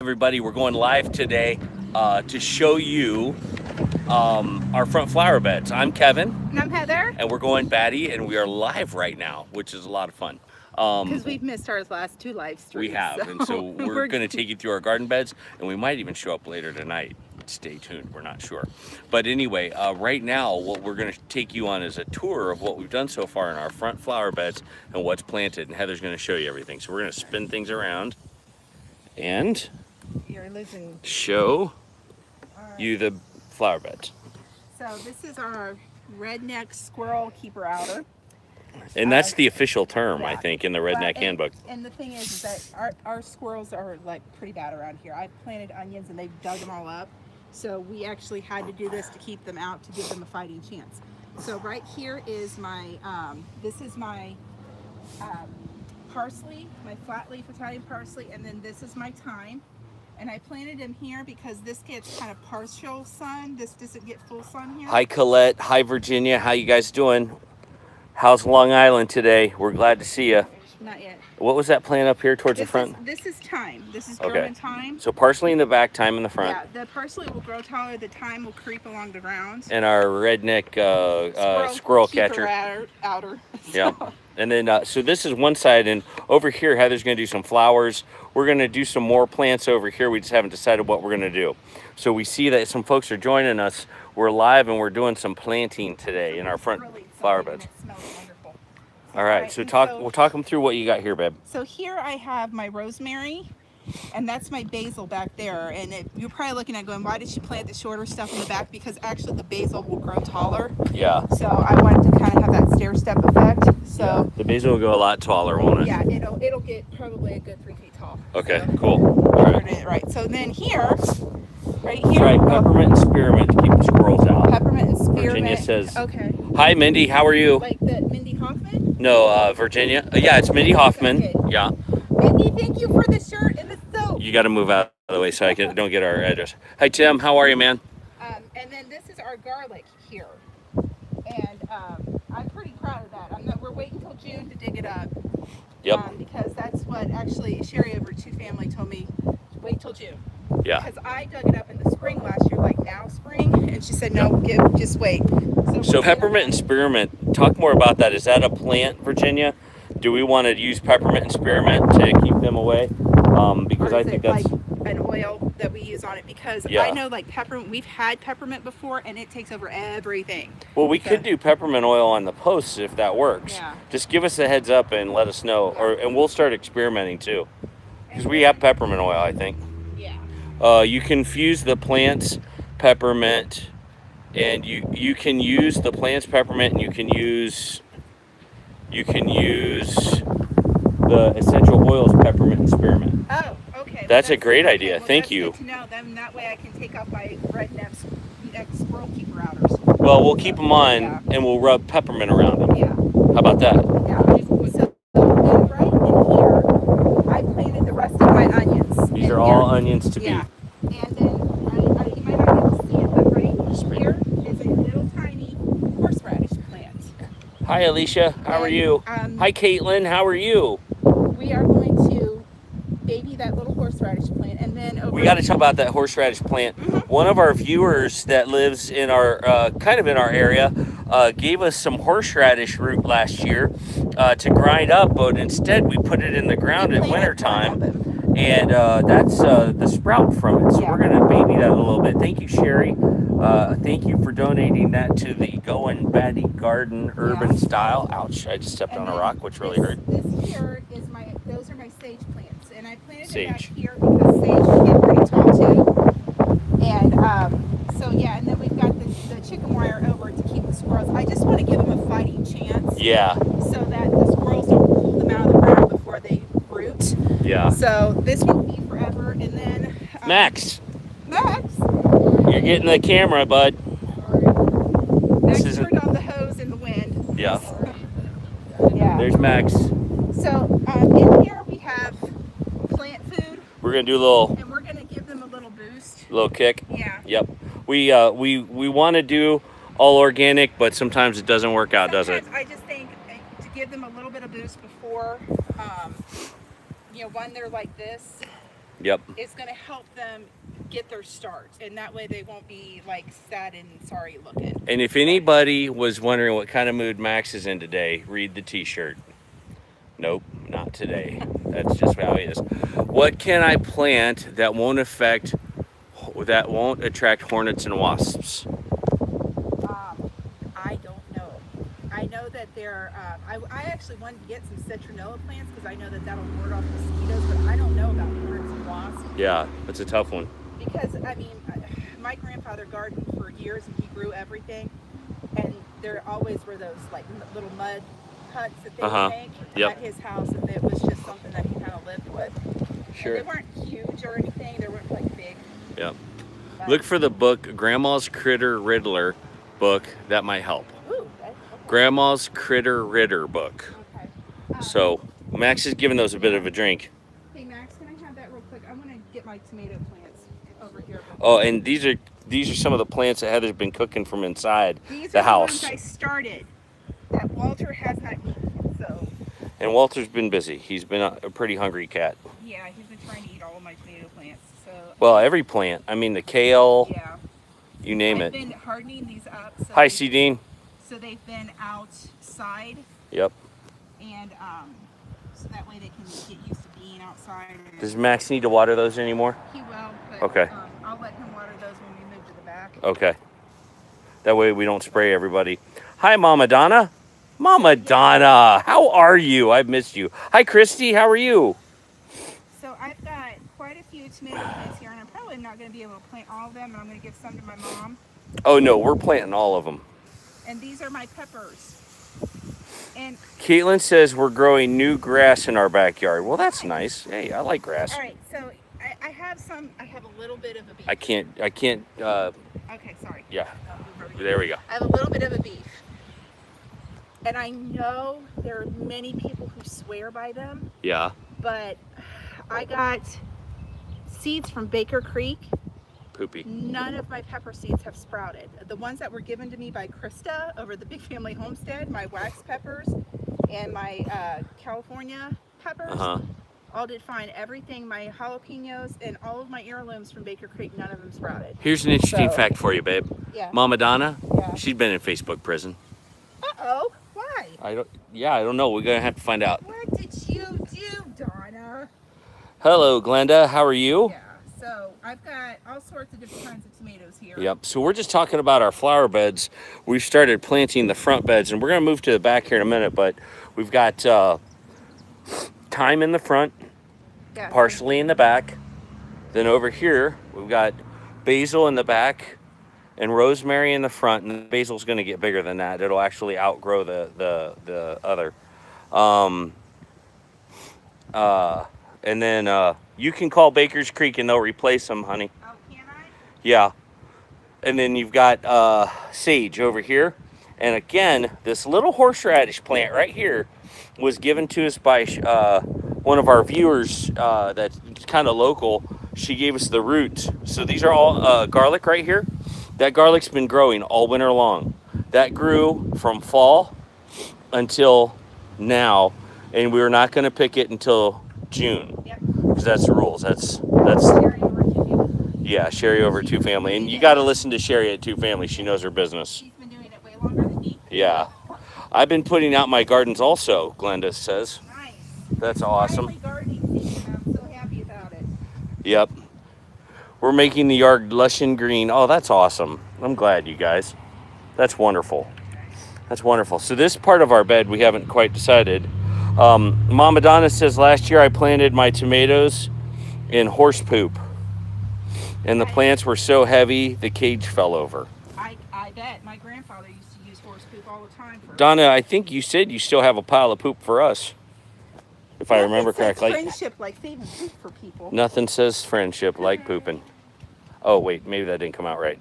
Everybody, we're going live today to show you our front flower beds. I'm Kevin. And I'm Heather. And we're Goin Batty, and we are live right now, which is a lot of fun. Because we've missed our last two live streams. We have, and so we're going to take you through our garden beds, and we might even show up later tonight. Stay tuned, we're not sure. But anyway, right now, what we're going to take you on is a tour of what we've done so far in our front flower beds and what's planted, and Heather's going to show you everything. So we're going to spin things around and show you the flower beds. So this is our redneck squirrel keeper outer. And that's the official term, yeah. I think, in the redneck handbook. And the thing is that our squirrels are like pretty bad around here. I've planted onions and they've dug them all up. So we actually had to do this to keep them out, to give them a fighting chance. So right here is my, this is my parsley, my flat leaf Italian parsley, and then this is my thyme. And I planted him here because this gets kind of partial sun. This doesn't get full sun here. Hi Colette, hi Virginia, how you guys doing? How's Long Island today? We're glad to see you. Not yet. What was that plant up here towards the front? This is thyme. This is German thyme. So parsley in the back, thyme in the front. Yeah, the parsley will grow taller, the thyme will creep along the ground. And our redneck squirrel catcher. Outer. Yeah. And then, so this is one side, and over here, Heather's going to do some flowers. We're going to do some more plants over here. We just haven't decided what we're going to do. So we see that some folks are joining us. We're live, and we're doing some planting today in our front flower beds. It smells wonderful. All right, so we'll talk them through what you got here, babe. So here I have my rosemary, and that's my basil back there. And you're probably looking at going, why did she plant the shorter stuff in the back? Because actually the basil will grow taller. Yeah. So I wanted to kind of have that stair-step effect. So yeah, the basil will go a lot taller, won't it? Yeah, it'll get probably a good 3 feet tall. Okay, so, cool. All right. Right. So then here, right here. That's right, peppermint and spearmint to keep the squirrels out. Peppermint and spearmint. Virginia says. Okay. Hi, Mindy. How are you? Like the Mindy Hoffman? No, Virginia. Yeah, it's Mindy Hoffman. Okay. Yeah. Mindy, thank you for the shirt and the soap. You got to move out of the way so I don't get our address. Hi, Tim. How are you, man? And then this is our garlic here. And I'm pretty proud of that. We're waiting until June to dig it up. Yep. Because that's what actually Sherry over Two Family told me. Wait till June. Yeah. Because I dug it up in the spring last year, like now spring, and she said no, just wait. So peppermint and spearmint. Talk more about that. Is that a plant, Virginia? Do we want to use peppermint and spearmint to keep them away? Because I think that's like an oil that we use on it. Because I know like peppermint, we've had peppermint before, and it takes over everything. Well, we could do peppermint oil on the posts if that works. Yeah. Just give us a heads up and let us know, and we'll start experimenting too. Because we have peppermint oil, I think. Yeah. You can fuse the plants peppermint, and you can use the plants peppermint, and you can use the essential oils peppermint and spearmint. Oh, okay. That's a great idea. Well, Thank that's you. Good to know. Then that way I can take off my redneck squirrel keeper outers. Well, we'll keep them on, and we'll rub peppermint around them. Yeah. How about that? Yeah. So right in here, I planted the rest of my onions. These are all onions to be. Yeah. And then you might not be able to see it, but right here is a little tiny horseradish plant. Hi, Alicia. How are you? Hi, Caitlin. How are you? We are going to baby that little horseradish plant, and then we got to talk about that horseradish plant. One of our viewers that lives in our kind of in our area gave us some horseradish root last year to grind up, but instead we put it in the ground in wintertime, and that's the sprout from it. So we're going to baby that a little bit. Thank you, Sherry. Thank you for donating that to the Goin Batty Garden Urban Style. Ouch, I just stepped on a rock, which really hurt. This here is those are my sage plants, and I planted them back here because sage can get pretty tall too. And so yeah, and then we've got the chicken wire over to keep the squirrels. I just want to give them a fighting chance. Yeah. So that the squirrels don't pull them out of the ground before they root. Yeah. So this will be forever, and then Max. Max. You're getting the camera, bud. Max turned on the hose in the wind. Yeah. Yeah. There's Max. So in here we have plant food. We're gonna do a little. And we're gonna give them a little boost. A little kick. Yeah. Yep. We want to do all organic, but sometimes it doesn't work out, does it? I just think to give them a little bit of boost before, when they're like this, Yep. is going to help them get their start, and that way they won't be like sad and sorry looking. And if anybody was wondering what kind of mood Max is in today, read the t-shirt. Nope, not today. That's just how he is. What can I plant that won't attract hornets and wasps? I don't know. I know that there. I actually wanted to get some citronella plants because I know that that'll ward off mosquitoes, but I don't know about hornets and wasps. Yeah, that's a tough one. Because I mean, my grandfather gardened for years and he grew everything, and there always were those like little mud huts that they would make at his house, and it was just something that he kind of lived with. Sure. And they weren't huge or anything; they weren't like big. Yep. Look for the book Grandma's Critter Riddler book. That might help. Ooh, okay. Grandma's Critter Riddler book. Okay. So Max is giving those a bit of a drink. Hey Max, can I have that real quick? I want to get my tomato plants over here. Oh, and these are some of the plants that Heather's been cooking from inside the house. These are the ones I started that Walter has not eaten. So. And Walter's been busy. He's been a pretty hungry cat. Yeah, he's been trying to eat all of my tomato plants. So. Well, every plant. I mean, the kale. Yeah. You name it. I've been hardening these up. So Hi, C. Dean. So they've been outside. Yep. And so that way they can get used to being outside. Does Max need to water those anymore? He will. But, okay. I'll let him water those when we move to the back. Okay. That way we don't spray everybody. Hi, Mama Donna. Mama Donna, how are you? I've missed you. Hi, Christy. How are you? So I've got quite a few tomato plants here, and I'm probably not going to be able to plant all of them, and I'm going to give some to my mom. Oh, no, we're planting all of them. And these are my peppers. And Caitlin says we're growing new grass in our backyard. Well, that's nice. Hey, I like grass. All right, so I have a little bit of a beef. I can't. Okay, sorry. Yeah, there we go. I have a little bit of a beef. And I know there are many people who swear by them. Yeah. But I got seeds from Baker Creek. Poopy. None of my pepper seeds have sprouted. The ones that were given to me by Krista over the Big Family Homestead, my wax peppers and my California peppers, all did fine. Everything, my jalapenos and all of my heirlooms from Baker Creek, none of them sprouted. Here's an interesting fact for you, babe. Yeah. Mama Donna, yeah. She's been in Facebook prison. Uh-oh. Why? I don't know. We're going to have to find out. What did you do, Donna? Hello, Glenda. How are you? Yeah. So I've got all sorts of different kinds of tomatoes here. Yep. So we're just talking about our flower beds. We've started planting the front beds, and we're going to move to the back here in a minute, but we've got thyme in the front, parsley in the back. Then over here, we've got basil in the back and rosemary in the front, and the basil's going to get bigger than that. It'll actually outgrow the other. And then you can call Baker's Creek and they'll replace them, honey. Oh, can I? Yeah. And then you've got sage over here. And again, this little horseradish plant right here was given to us by one of our viewers that's kind of local. She gave us the roots. So these are all garlic right here. That garlic's been growing all winter long. That grew from fall until now, and we're not going to pick it until June. Yep. Because that's the rules. That's Sherry over two. Yeah, Sherry over Two Family. And you got to listen to Sherry at Two Family. She knows her business. She's been doing it way longer than me. Yeah. I've been putting out my gardens also, Glenda says. Nice. That's awesome. Finally gardening season. I'm so happy about it. Yep. We're making the yard lush and green. Oh, that's awesome. I'm glad, you guys. That's wonderful. That's wonderful. So this part of our bed, we haven't quite decided. Mama Donna says last year I planted my tomatoes in horse poop. And the plants were so heavy, the cage fell over. I bet. My grandfather used to use horse poop all the time. Donna, I think you said you still have a pile of poop for us. If I remember correctly. Friendship like saving poop for people. Nothing says friendship like pooping. Oh, wait, maybe that didn't come out right.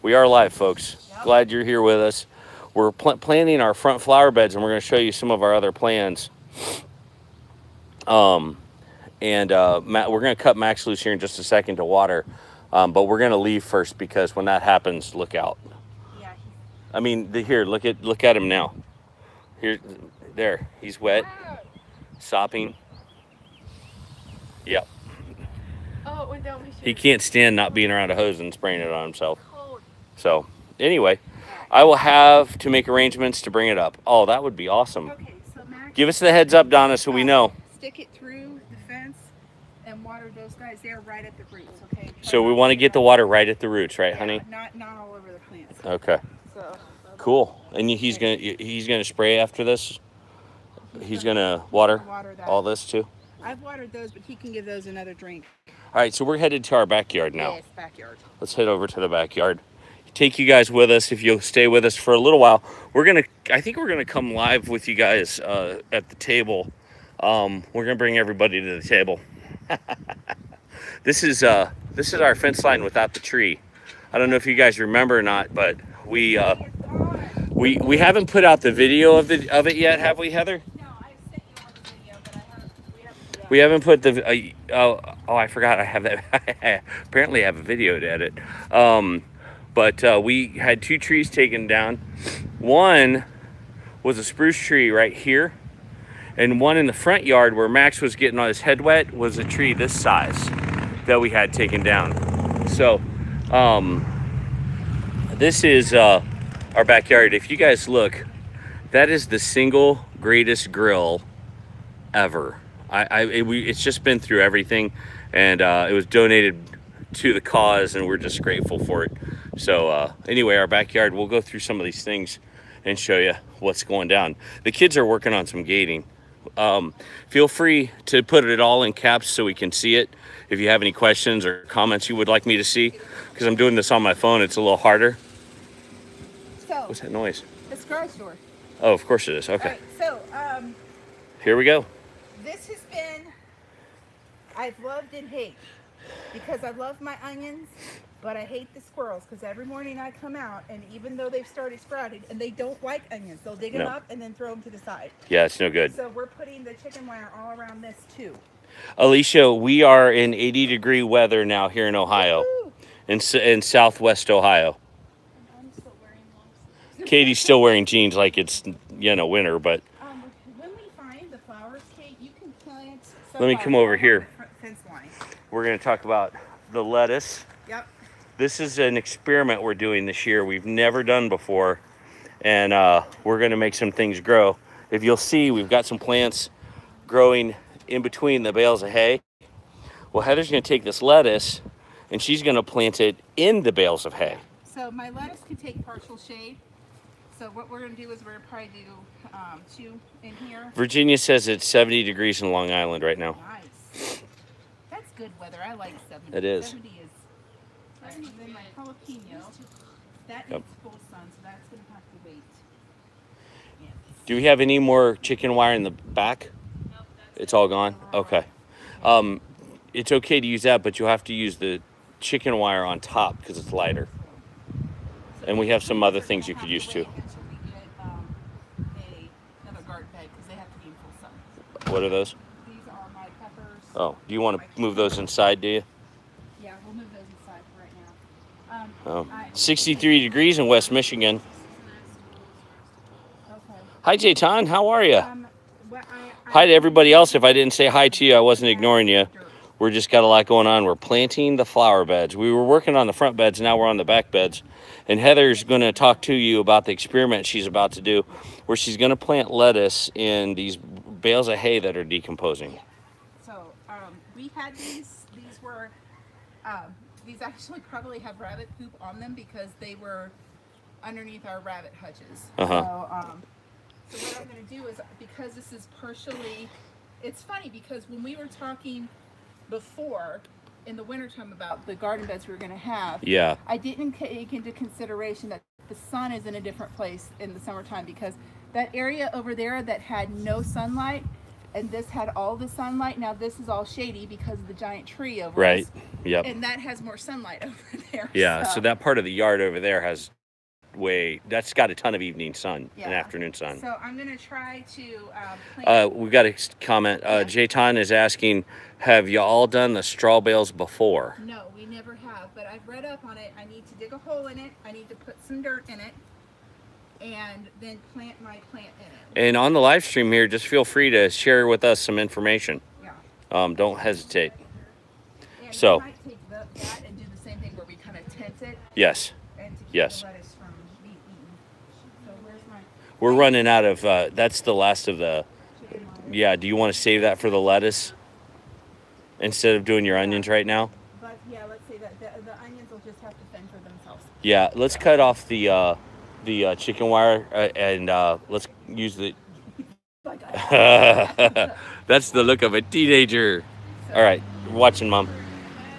We are live, folks. Yep. Glad you're here with us. We're planting our front flower beds, and we're going to show you some of our other plans. Matt, we're going to cut Max loose here in just a second to water, but we're going to leave first because when that happens, look out. Yeah. I mean, here, look at him now. Here, there, he's wet. Sopping. Yep. Oh, it went down my shirt. He can't stand not being around a hose and spraying it on himself. So, anyway, I will have to make arrangements to bring it up. Oh, that would be awesome. Okay, so Max, Give us the heads up, Donna, so we know. Stick it through the fence and water those guys there right at the roots, okay? So we want to get the water right at the roots, right, honey? Not all over the plants. Okay. So Cool. And he's gonna spray after this. He's gonna water all this too. I've watered those, but he can give those another drink. All right, so we're headed to our backyard now. Yes, backyard. Let's head over to the backyard. Take you guys with us if you'll stay with us for a little while. I think we're gonna come live with you guys at the table. We're gonna bring everybody to the table. This is our fence line without the tree. I don't know if you guys remember or not, but we haven't put out the video of it yet, have we, Heather? No, I sent you all the video, but We haven't put the I forgot I have that. I apparently have a video to edit. But we had 2 trees taken down. One was a spruce tree right here, and one in the front yard where Max was getting all his head wet was a tree this size that we had taken down. So this is our backyard. If you guys look, that is the single greatest grill ever. It's just been through everything, and it was donated to the cause, and we're just grateful for it. So anyway, our backyard, we'll go through some of these things and show you what's going down. The kids are working on some gating. Feel free to put it all in caps so we can see it. If you have any questions or comments you would like me to see, because I'm doing this on my phone, it's a little harder. So, what's that noise? It's garage door. Oh, of course it is. Okay. Right, so here we go. This has been, I've loved and hate, because I love my onions, but I hate the squirrels, because every morning I come out, and even though they've started sprouting, and they don't like onions, they'll dig them up and then throw them to the side. Yeah, it's no good. So we're putting the chicken wire all around this too. Alicia, we are in 80-degree weather now here in Ohio, in Southwest Ohio. And I'm still wearing long. Katie's still wearing jeans like it's, winter, but when we find the flowers, Kate, you can plant. Let me come over here. Fence line. We're going to talk about the lettuce. Yep. This is an experiment we're doing this year. We've never done before, and we're going to make some things grow. If you'll see, we've got some plants growing in between the bales of hay. Well, Heather's going to take this lettuce, and she's going to plant it in the bales of hay. So my lettuce can take partial shade. So what we're going to do is we're going to probably do 2 in here. Virginia says it's 70 degrees in Long Island right now. Nice. That's good weather. I like 70. It is. 70 is. And then my jalapeno, that needs full sun, so that's going to have to wait. Yes. Do we have any more chicken wire in the back? Nope, it's all gone? Okay. It's okay to use that, but you'll have to use the chicken wire on top because it's lighter. And we have some other things you could use too. Until we get another garden bed because they have to be in full sun. What are those? These are my peppers. Oh, do you want to move those inside, do you? Yeah, we'll move those inside for right now. 63 degrees in West Michigan. Okay. Hi, Jayton. How are you? Well, Hi to everybody else. If I didn't say hi to you, I wasn't ignoring you. We're just got a lot going on. We're planting the flower beds. We were working on the front beds. Now we're on the back beds. And Heather's going to talk to you about the experiment she's about to do, where she's going to plant lettuce in these bales of hay that are decomposing. Yeah. So we had these. These were. These actually probably have rabbit poop on them because they were underneath our rabbit hutches. So what I'm going to do is, because this is partially, it's funny because when we were talking before in the wintertime about the garden beds we were going to have, yeah, I didn't take into consideration that the sun is in a different place in the summertime, because that area over there that had no sunlight and this had all the sunlight, now this is all shady because of the giant tree over right. us. Yep. And that has more sunlight over there. Yeah, so that part of the yard over there has that's got a ton of evening sun and afternoon sun. So I'm going to try to plant. We got a comment. Jayton is asking, have you all done the straw bales before? No, we never have, but I've read up on it. I need to dig a hole in it. I need to put some dirt in it and then plant my plant in it. And on the live stream here, just feel free to share with us some information. Yeah. Don't hesitate. And So. we might take that and do the same thing where we kind of tent it. Yes. And to keep Yes. the lettuce from being eaten. So where's my... We're running out of, that's the last of the, chicken wire? yeah, do you want to save that for the lettuce instead of doing your onions right now? But yeah, let's say that the onions will just have to fend for themselves. Yeah, let's cut off the chicken wire and let's use the... That's the look of a teenager. So, All right, we're watching, Mom.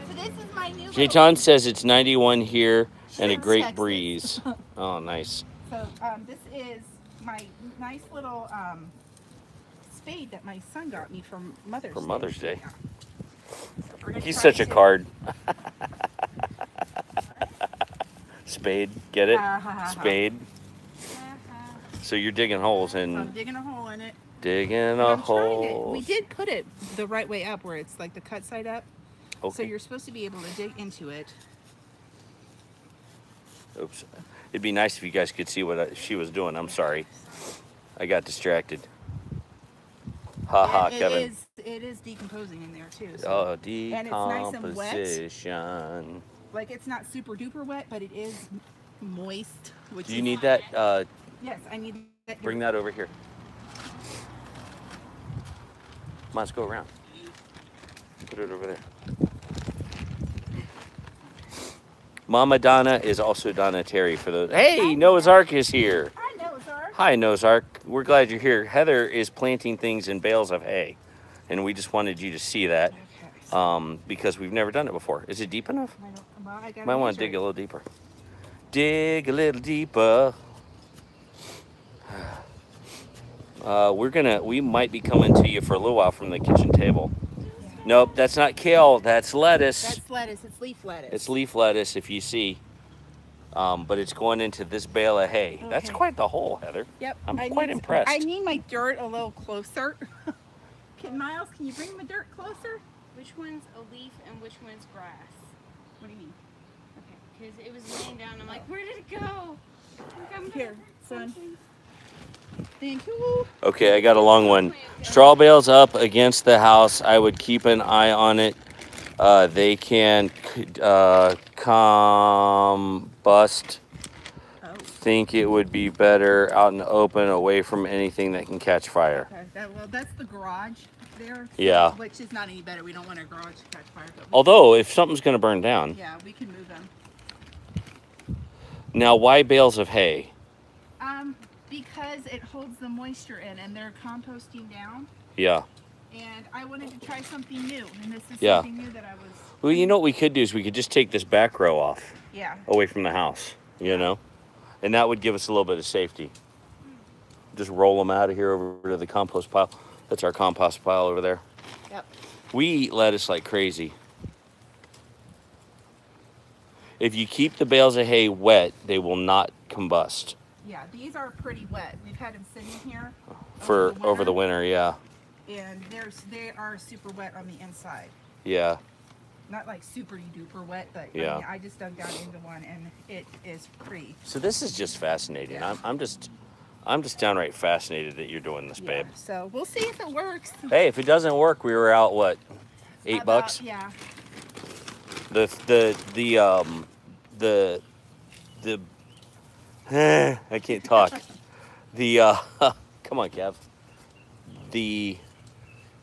So this is my new Jay-John says it's 91 here and a great Texas. breeze. Oh, nice. So this is my nice little spade that my son got me for Mother's Day. Yeah. So He's such a card. Spade, get it? Spade. So you're digging holes and... I'm digging a hole in it. Digging a hole. We did put it the right way up, where it's like the cut side up. Okay. So you're supposed to be able to dig into it. Oops. It'd be nice if you guys could see what she was doing. I'm sorry. I got distracted. Ha ha, Kevin. It is decomposing in there too. So. Oh, And it's nice and wet. decomposition. Like it's not super duper wet, but it is moist. Which Do you need that? Yes, I need that. Bring that over here. Come on, let's go around. Put it over there. Mama Donna is also Donna Terry for those. Hey, Noah's Ark is here. Hi, Noah's Ark. Hi, Noah's Ark. We're glad you're here. Heather is planting things in bales of hay, and we just wanted you to see that because we've never done it before. Is it deep enough? I Might want to dig a little deeper. Dig a little deeper. We might be coming to you for a little while from the kitchen table. Yeah. Nope, that's not kale. That's lettuce. That's lettuce. It's leaf lettuce. It's leaf lettuce, if you see. But it's going into this bale of hay. Okay. That's quite the hole, Heather. Yep. I'm quite impressed. I need my dirt a little closer. Miles, can you bring the dirt closer? Which one's a leaf and which one's grass? What do you mean? Okay, because it was laying down. I'm like, where did it go? Here, son. Thank you. Okay, I got a long one. Straw bales up against the house. I would keep an eye on it. They can combust. Think it would be better out in the open, away from anything that can catch fire. Okay, well, that's the garage there. Yeah. Which is not any better. We don't want our garage to catch fire. But Although, if something's going to burn down. Yeah, we can move them. Now, why bales of hay? Because it holds the moisture in, and they're composting down. Yeah. And I wanted to try something new, and this is Yeah. something new that I was... Well, you know what we could do is we could just take this back row off. Yeah. Away from the house, you know? And that would give us a little bit of safety. Just roll them out of here over to the compost pile. That's our compost pile over there. Yep. We eat lettuce like crazy. If you keep the bales of hay wet, they will not combust. Yeah, these are pretty wet. We've had them sitting here over the winter, yeah. And they are super wet on the inside. Yeah. Not like super duper wet, but yeah. I mean, I just dug down into one and it is pretty. So this is just fascinating. Yeah. I'm just downright fascinated that you're doing this, babe. So we'll see if it works. Hey, if it doesn't work, we were out what? $8? Yeah. I can't talk. Come on, Kev. The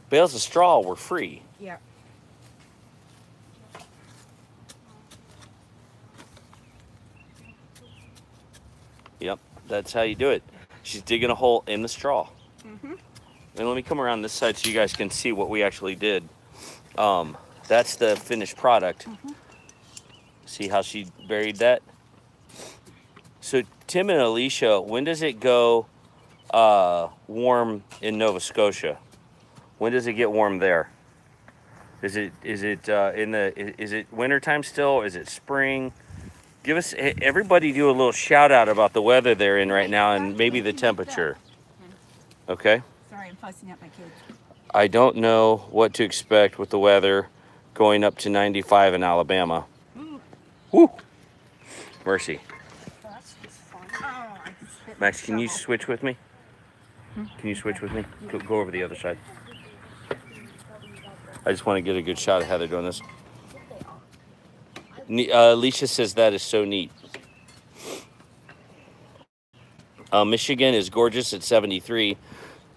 bales of straw were free. Yeah. Yep, that's how you do it. She's digging a hole in the straw. Mm-hmm. And let me come around this side so you guys can see what we actually did. That's the finished product. Mm-hmm. See how she buried that? So Tim and Alicia, when does it go warm in Nova Scotia? When does it get warm there? Is it wintertime still? Is it spring? Give us, everybody do a little shout out about the weather they're in right now and maybe the temperature. Okay? Sorry, I'm fussing at my kids. I don't know what to expect with the weather going up to 95 in Alabama. Ooh. Woo! Mercy. That's just fun. Oh, I can spit Max, can you myself. switch with me? Can you switch with me? Go over the other side. I just want to get a good shot of Heather doing this. Alicia says that is so neat. Michigan is gorgeous at 73.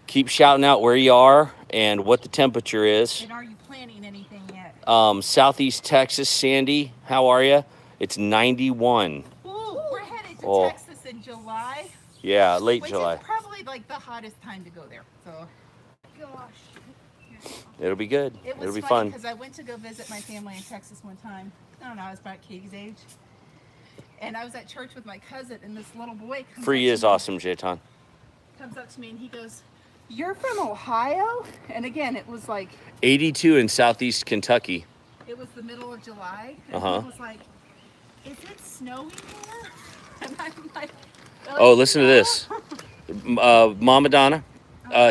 Keep shouting out where you are and what the temperature is. And are you planning anything yet? Southeast Texas, Sandy, how are you? It's 91. Ooh, we're headed to Texas in July. Yeah, late July. Which is probably like the hottest time to go there. So, gosh. It'll be good. It'll be fun. Because I went to go visit my family in Texas one time. I don't know, I was about Katie's age. And I was at church with my cousin, and this little boy comes Free is awesome, Jayton. Comes up to me and he goes, "You're from Ohio?" And again, it was like 82 in Southeast Kentucky. It was the middle of July. And he was like, "Is it snowing here?" And I'm like, oh, listen to this. Mama Donna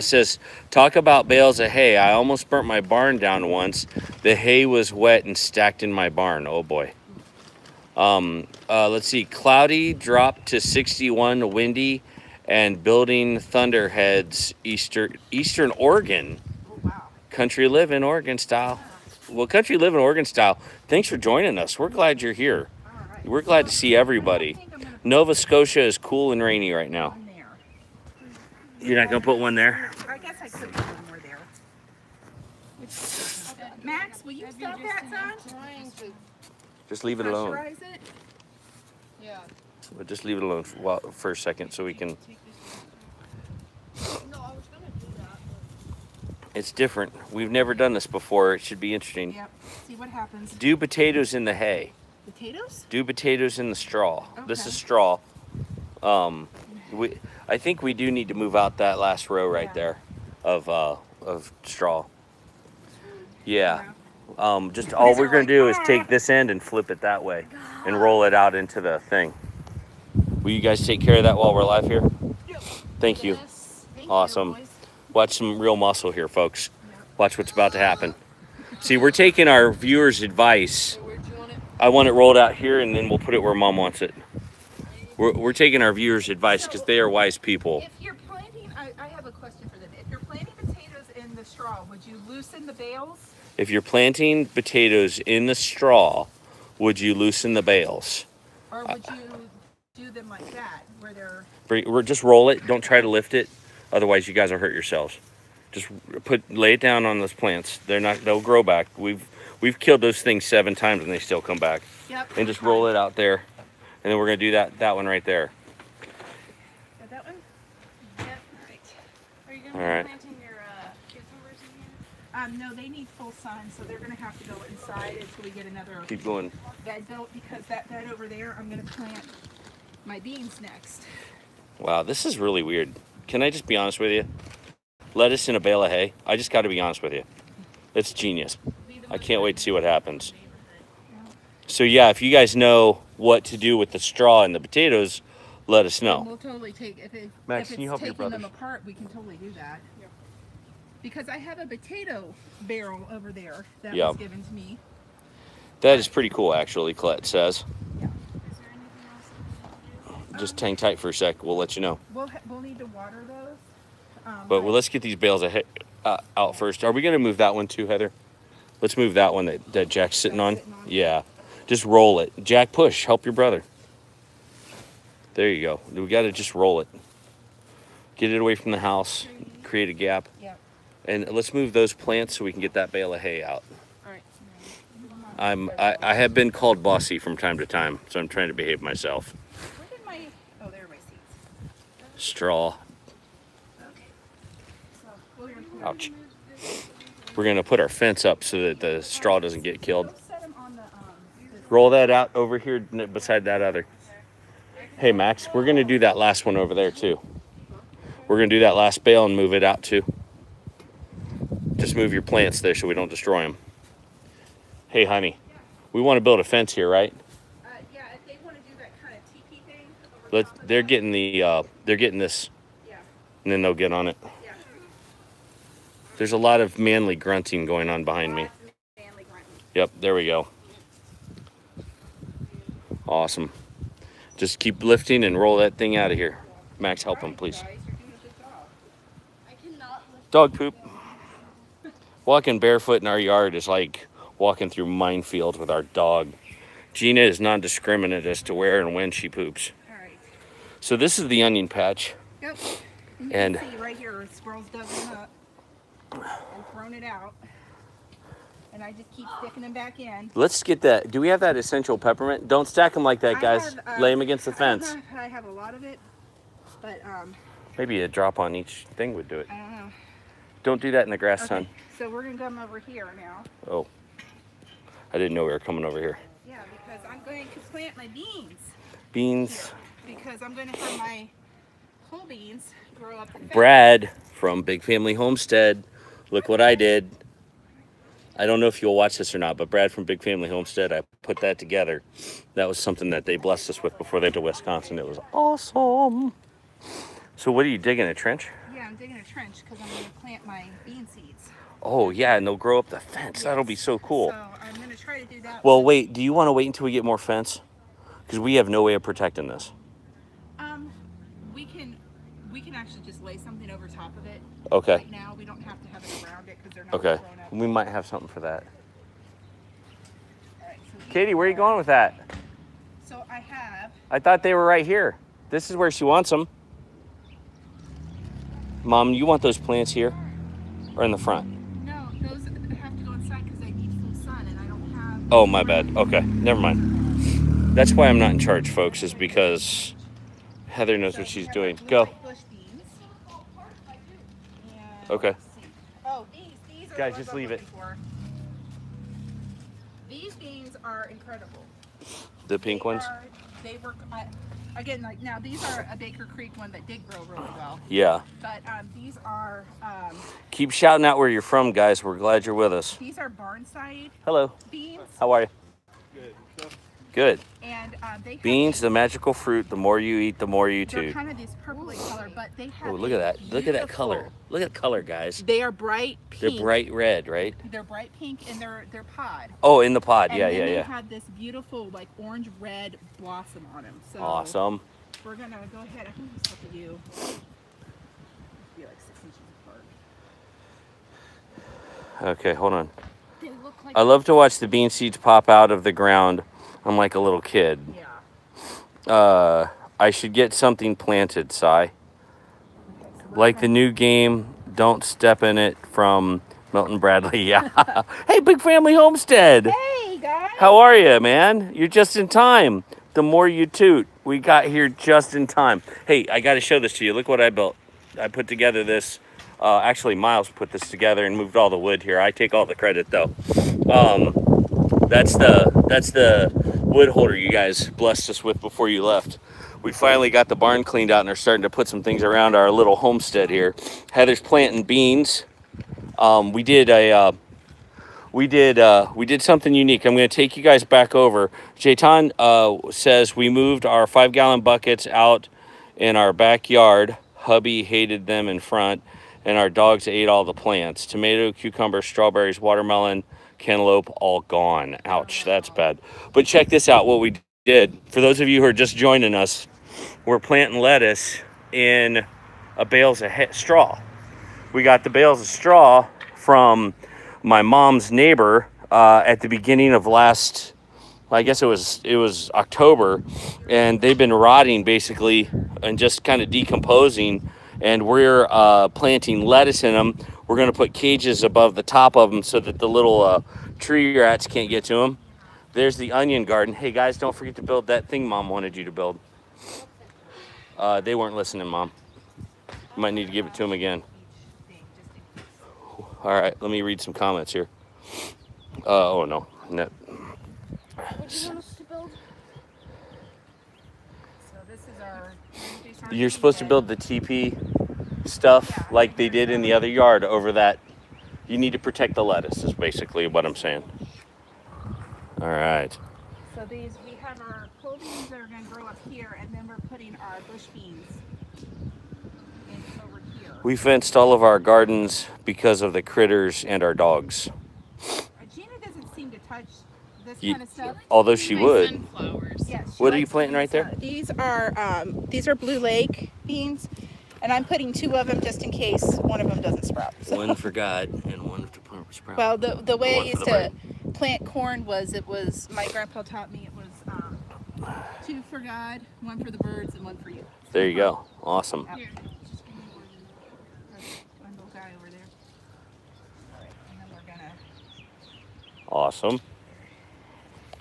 says, talk about bales of hay. I almost burnt my barn down once. The hay was wet and stacked in my barn. Oh boy. Let's see. Cloudy, dropped to 61, windy, and building thunderheads, Eastern Oregon. Oh, wow. Country living Oregon style. Well, country living Oregon style. Thanks for joining us. We're glad you're here. Right. We're glad to see everybody. Nova Scotia is cool and rainy right now. You're not gonna put one there? I guess I could put one more there. Max, will you stop that, son? Just leave it alone. Pressurize it? Yeah. But just leave it alone for a second so we can. No, I was gonna do that. It's different. We've never done this before. It should be interesting. Yep. See what happens. Do potatoes in the hay. Potatoes? Do potatoes in the straw. Okay. This is straw. I think we do need to move out that last row right there of straw. Yeah. Just all we're gonna do is take this end and flip it that way and roll it out into the thing. Will you guys take care of that while we're live here? Yep. Thank you. Yes. Thank Awesome. you, boys. Watch some real muscle here, folks. Watch what's about to happen. See, we're taking our viewers' advice. I want it rolled out here, and then we'll put it where Mom wants it. We're taking our viewers' advice because they are wise people. If you're planting, I have a question for them. If you're planting potatoes in the straw, would you loosen the bales? If you're planting potatoes in the straw, would you loosen the bales? Or would you do them like that, where they're... Just roll it. Don't try to lift it. Otherwise, you guys will hurt yourselves. Just lay it down on those plants. They'll grow back. We've killed those things 7 times and they still come back. Yep. And just roll it out there. And then we're gonna do that one right there. Got that one? Yep. Right. Are you gonna All right. be planting your cucumbers in here? No, they need full sun, so they're gonna have to go inside until we get another Keep going. bed built, because that bed over there, I'm gonna plant my beans next. Wow, this is really weird. Can I just be honest with you? Lettuce in a bale of hay. I just got to be honest with you. It's genius. I can't wait to see what happens. So yeah, if you guys know what to do with the straw and the potatoes, let us And know. we'll totally take, if Max, it's can you help your taking them brothers? apart, we can totally do that. Yeah. Because I have a potato barrel over there that Yeah. was given to me. That is pretty cool, actually, Colette says. Yeah. Is there anything else that we need to do? Just hang tight for a sec. We'll let you know. We'll need to water those. But let's get these bales of hay out first. Are we going to move that one too, Heather? Let's move that one that Jack's sitting on. Yeah. Just roll it. Jack, push. Help your brother. There you go. We got to just roll it. Get it away from the house. Create a gap. Yep. And let's move those plants so we can get that bale of hay out. All right. I have been called bossy from time to time, so I'm trying to behave myself. Where did my... Oh, there are my seeds. Straw. Okay. So, we're gonna put Ouch. We're going to put our fence up so that the straw doesn't get killed. Go set 'em on the, Roll that out over here beside that other. Hey, Max, we're going to do that last one over there, too. We're going to do that last bale and move it out, too. Just move your plants there so we don't destroy them. Hey, honey, we want to build a fence here, right? yeah, if they want to do that kind of tiki thing. Over top of They're that. getting they're getting this, Yeah, and then they'll get on it. yeah. There's a lot of manly grunting going on behind me. Manly grunting. Yep, there we go. Awesome. Just keep lifting and roll that thing out of here. Max, help him, please. Guys, you're doing a good job. I cannot lift. Dog poop. Walking barefoot in our yard is like walking through minefields with our dog. Gina is non-discriminate as to where and when she poops. All right. So this is the onion patch. Yep. You And can see right here, squirrels dug them up and thrown it out. And I just keep sticking them back in. let's get that. Do we have that essential peppermint? Don't stack them like that, guys. Lay them against the I don't fence. know if I have a lot of it, but Maybe a drop on each thing would do it. I don't know. Don't do that in the grass, son. So we're gonna come over here now. Oh, I didn't know we were coming over here. Yeah, because I'm going to plant my beans. Beans. Here, because I'm going to have my whole beans grow up. Brad from Big Family Homestead. Look what I did. I don't know if you'll watch this or not, but Brad from Big Family Homestead, I put that together. That was something that they blessed us with before they went to Wisconsin. It was awesome. So what are you digging, a trench? Yeah, I'm digging a trench because I'm going to plant my bean seeds. Oh, yeah, and they'll grow up the fence. Yes. That'll be so cool. So I'm going to try to do that. Well, wait, do you want to wait until we get more fence? Because we have no way of protecting this. We can actually just lay something over top of it. Okay. Right now, we don't have to have it around it because they're not Okay. grown up. We might have something for that. All right, so Katie, where are you going with that? So I have... I thought they were right here. This is where she wants them. Mom, you want those plants here or in the front? No, those have to go inside because they need full sun and I don't have... Oh, my bad. Okay, never mind. That's why I'm not in charge, folks, is because Heather knows what she's doing. Go. Bush beans. And Okay. let's see. Oh, these are Guys, the ones just I'm leave it. looking for. These beans are incredible. The pink ones? They were, again, like now these are a Baker Creek one that did grow really well. Yeah. But these are... Keep shouting out where you're from, guys. We're glad you're with us. these are Barnside Hello. beans. How are you? Good. And they have Beans, the magical fruit. The more you eat, the more you they're toot. kind of this purpley color, but they have... Oh, look at that. Look at that color. Look at the color, guys. They are bright pink. They're bright red, right? They're bright pink and they're pod. Oh, in the pod. And Yeah, then yeah, they yeah. had this beautiful like orange red blossom on them. So Awesome. we're gonna go ahead. I think this stuff with you. Be like 6 inches apart. Okay, hold on. They look like I love to watch the bean seeds pop out of the ground. I'm like a little kid. Yeah. I should get something planted, Cy. Like the new game, Don't Step in It from Milton Bradley. Yeah. Hey, Big Family Homestead. Hey guys. How are you, man? You're just in time. The more you toot. We got here just in time. Hey, I got to show this to you. Look what I built. I put together this. Actually, Miles put this together and moved all the wood here. I take all the credit, though. That's the wood holder you guys blessed us with before you left. We finally got the barn cleaned out and are starting to put some things around our little homestead here. Heather's planting beans. We did something unique. I'm going to take you guys back over. Jaitan says we moved our 5-gallon buckets out in our backyard. Hubby hated them in front, and our dogs ate all the plants. Tomato, cucumber, strawberries, watermelon, cantaloupe, all gone. Ouch, that's bad. But check this out, what we did. For those of you who are just joining us, we're planting lettuce in bales of straw. We got the bales of straw from my mom's neighbor at the beginning of last, I guess it was October, and they've been rotting basically and just kind of decomposing, and we're planting lettuce in them. We're going to put cages above the top of them so that the little tree rats can't get to them. There's the onion garden. Hey guys, don't forget to build that thing Mom wanted you to build. They weren't listening, Mom. You might need to give it to them again. All right, let me read some comments here. Oh no. What do you want us to build? So this is our... You're supposed to build the TP stuff like they did in the other yard over that. You need to protect the lettuce is basically what I'm saying. All right. So we have our pole beans that are going to grow up here, and then we're putting our bush beans in over here. We fenced all of our gardens because of the critters and our dogs. Gina doesn't seem to touch this kind of stuff. Although she My would. sunflowers. Yes, What are you planting right there? These are Blue Lake beans, and I'm putting 2 of them just in case one of them doesn't sprout. So. One for God and one to sprout. Well, the way I One for used the to plant corn was my grandpa taught me it was 2 for God, 1 for the birds, and 1 for you. There you go. Awesome. Here, just give me one. My little guy over there. All right, and then we're gonna. Awesome.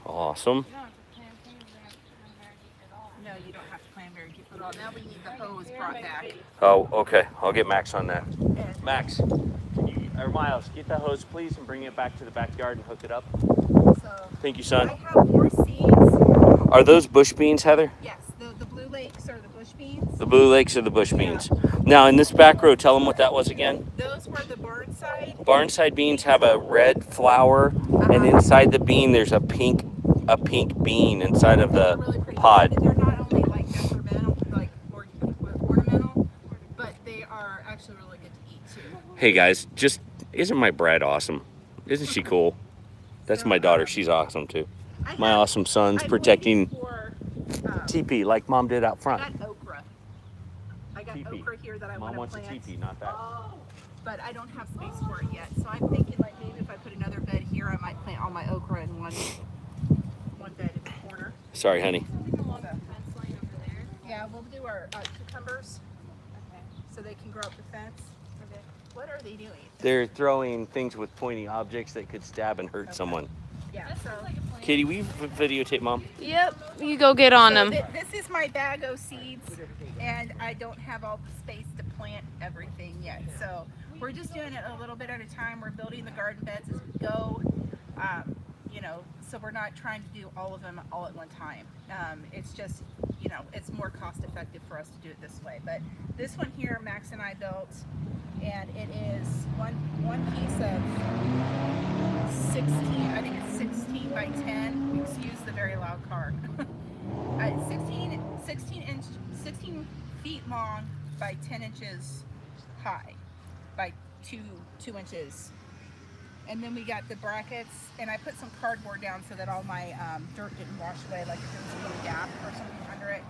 Awesome. You don't have to plan things that are very deep at all. No, you don't have to plan very deep at all. Now we need the hose brought back. Oh, okay. I'll get Max on that. And Max, can you, or Miles, get that hose, please, and bring it back to the backyard and hook it up. so Thank you, I son. have more seeds. Are those bush beans, Heather? Yes, the blue lakes are the bush beans. The blue lakes are the bush beans. Now, in this back row, tell them what that was again. Those were the Burnside. Barnside beans have a red flower, and inside the bean, there's a pink bean inside of They're the really pretty. pod. They're not only like detrimental, like ornamental, but they are actually really good to eat too. Hey guys, isn't my bride awesome? Isn't she cool? That's my daughter. She's awesome too. My awesome son's protecting teepee like Mom did out I front. got okra. I got Teepee. okra here that I Mom want wants to a plant. teepee, not that. But I don't have space for it yet. So I'm thinking like maybe if I put another bed here, I might plant all my okra in one bed in the corner. Sorry, honey. Something along the fence line over there. Yeah, we'll do our cucumbers Okay. so they can grow up the fence. Okay. What are they doing? They're throwing things with pointy objects that could stab and hurt someone. Yeah, That so sounds like a plan. Katie, will you videotape Mom? Yep. You go get on them. this is my bag of seeds, and I don't have all the space to plant everything yet. So we're just doing it a little bit at a time. We're building the garden beds as we go. You know, so we're not trying to do all of them all at one time. It's just, you know, it's more cost effective for us to do it this way. But this one here, Max and I built, and it is one piece of 16. I think it's 16 by 10. Excuse the very loud car. 16 feet long by 10 inches high by 2 inches. And then we got the brackets, and I put some cardboard down so that all my dirt didn't wash away, like if there was a little gap or something under it.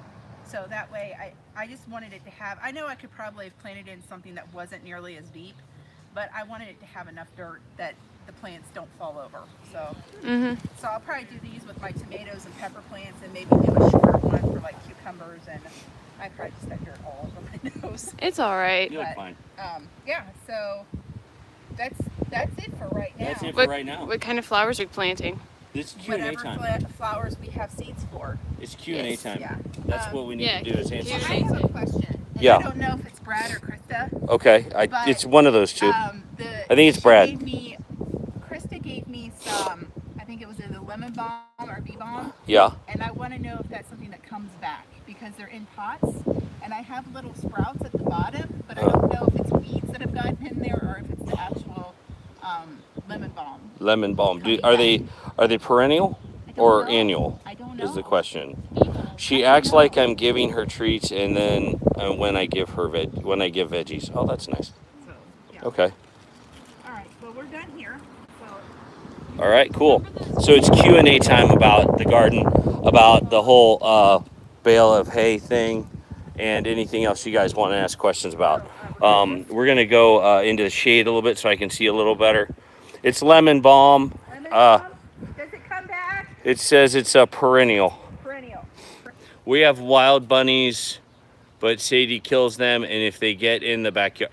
So that way, I just wanted it to have, I know I could probably have planted in something that wasn't nearly as deep, but I wanted it to have enough dirt that the plants don't fall over. So, so I'll probably do these with my tomatoes and pepper plants, and maybe do a short one for like cucumbers, and I probably just got dirt all over my nose. It's all right. You look fine. Yeah, so that's it for right now. That's it for right now. What kind of flowers are you planting? This is Q&A Whatever time. flowers we have seeds for. It's Q&A time. Yeah. That's what we need to do is answer. I Q&A. have a question. And Yeah. I don't know if it's Brad or Krista. Okay, But, it's one of those two. I think it's Brad. Krista gave me some, I think it was either lemon balm or bee balm. Yeah. And I want to know if that's something that comes back because they're in pots. And I have little sprouts at the bottom, but I don't know if it's weeds that have gotten in there or if it's the actual lemon balm. Lemon balm. Coming Are they perennial I don't or know. annual? I don't know. Is the question. Bee balm. She I don't acts like know. I'm giving her treats, and then when I give veggies. Oh, that's nice. So, yeah. Okay. All right. Well, we're done here. So. All right. Cool. So it's Q&A time about the garden, about the whole bale of hay thing, and anything else you guys want to ask questions about. We're gonna go into the shade a little bit so I can see a little better. It's lemon balm. Lemon balm? Does it come back? It says it's a perennial. Perennial. We have wild bunnies, but Sadie kills them, and if they get in the backyard,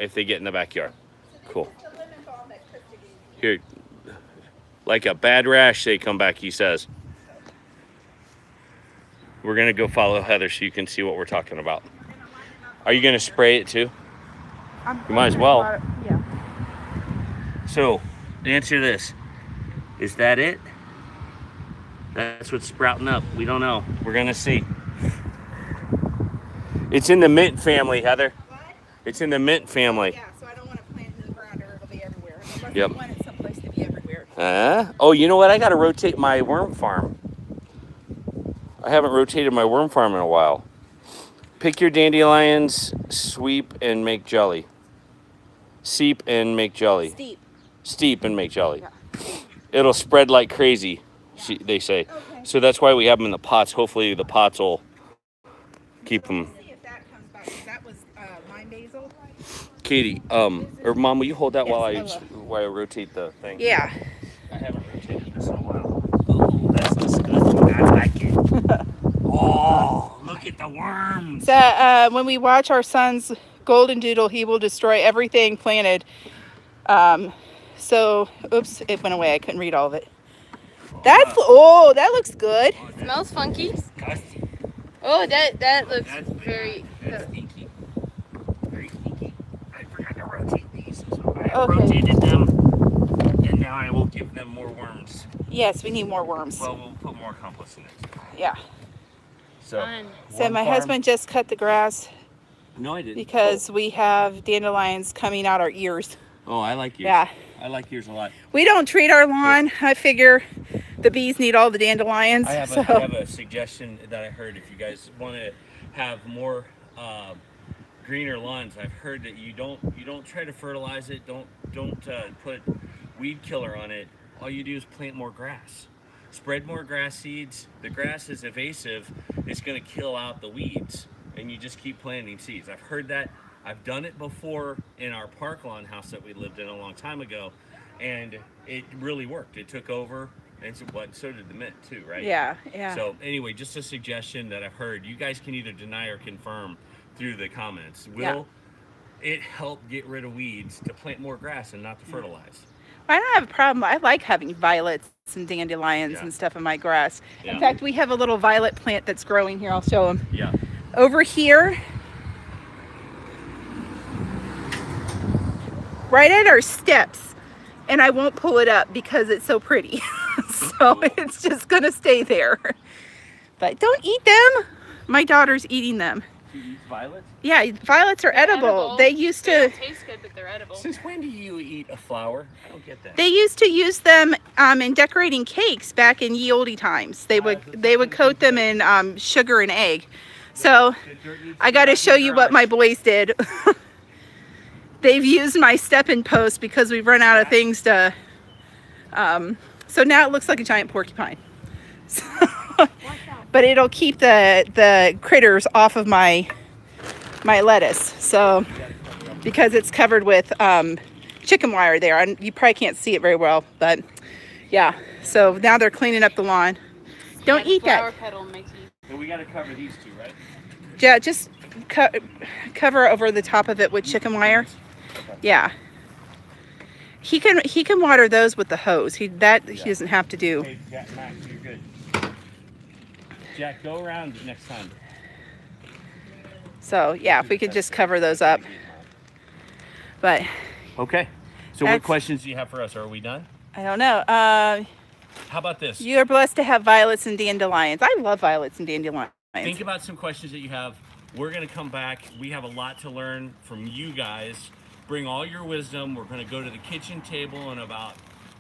cool. This is the lemon balm that Krista gave me. Here, like a bad rash, they come back. He says. We're gonna go follow Heather so you can see what we're talking about. Are you gonna spray it too? You might as well. Yeah. So, answer this. Is that it? That's what's sprouting up. We don't know. We're gonna see. It's in the mint family, Heather. What? It's in the mint family. Yeah, so I don't want to plant it in the ground or it'll be everywhere. Unless Yep. I want it someplace to be everywhere. Oh, you know what? I gotta rotate my worm farm. I haven't rotated my worm farm in a while. Pick your dandelions, sweep, and make jelly. Seep and make jelly. Steep. Steep and make jelly. Yeah. It'll spread like crazy, they say. Okay. So that's why we have them in the pots. Hopefully the pots will keep them. See if that comes back. 'Cause that was lime basil. Katie, or Mom, will you hold that Yes, while I rotate the thing? Yeah. I haven't rotated this in a while. Oh, that's disgusting. I like it. So when we watch our son's golden doodle, he will destroy everything planted. So, oops, it went away. I couldn't read all of it. That looks good. Smells funky. Oh, that looks very. That's stinky. Very stinky. I forgot to rotate these, so I rotated them, and now I will give them more worms. Yes, we need more worms. Well, we'll put more compost in it. Yeah. So, So my husband just cut the grass. No, I didn't. Because we have dandelions coming out our ears. Oh, I like ears. Yeah. I like ears a lot. We don't treat our lawn. I figure the bees need all the dandelions. I have a suggestion that I heard. If you guys want to have more greener lawns, I've heard that you don't try to fertilize it. Don't put weed killer on it. All you do is plant more grass. Spread more grass seeds. The grass is evasive. It's going to kill out the weeds, and you just keep planting seeds. I've heard that. I've done it before in our park lawn house that we lived in a long time ago, and it really worked. It took over, and so did the mint too, right? Yeah, yeah. So anyway, just a suggestion that I've heard. You guys can either deny or confirm through the comments. Will it help get rid of weeds to plant more grass and not to fertilize? I don't have a problem. I like having violets and dandelions and stuff in my grass. Yeah. In fact, we have a little violet plant that's growing here. I'll show them. Yeah. Over here, right at our steps, and I won't pull it up because it's so pretty. So it's just gonna stay there. But don't eat them. My daughter's eating them. She eats violets? Yeah, violets are edible. They used to. They don't taste good, but they're edible. Since when do you eat a flower? I don't get that. They used to use them in decorating cakes back in ye olde times. They would coat them in sugar and egg. So I got to show you what my boys did. They've used my step-in post because we've run out of things to. So now it looks like a giant porcupine. So, but it'll keep the critters off of my lettuce. So because it's covered with chicken wire there, and you probably can't see it very well, but yeah. So now they're cleaning up the lawn. Don't eat that. Petal in my teeth. And we got to cover these two, right? Yeah, just cover over the top of it with chicken wire. Yeah. He can water those with the hose. He doesn't have to do. Hey, Jack, Max, you're good. Jack, go around next time. So yeah, if we could just cover those up. But okay. So what questions do you have for us? Are we done? I don't know. How about this? You are blessed to have violets and dandelions. I love violets and dandelions. Think about some questions that you have. We're going to come back. We have a lot to learn from you guys. Bring all your wisdom. We're going to go to the kitchen table in about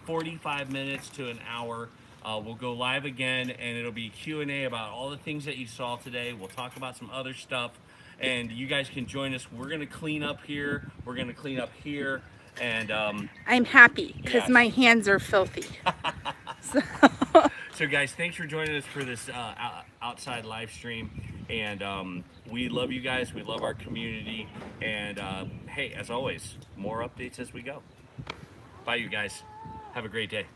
45 minutes to an hour. We'll go live again, and it'll be Q&A about all the things that you saw today. We'll talk about some other stuff, and you guys can join us. We're going to clean up here. We're going to clean up here. And I'm happy because my hands are filthy. So guys, thanks for joining us for this outside live stream, and we love you guys. We love our community, and hey, as always, more updates as we go. Bye, you guys. Have a great day.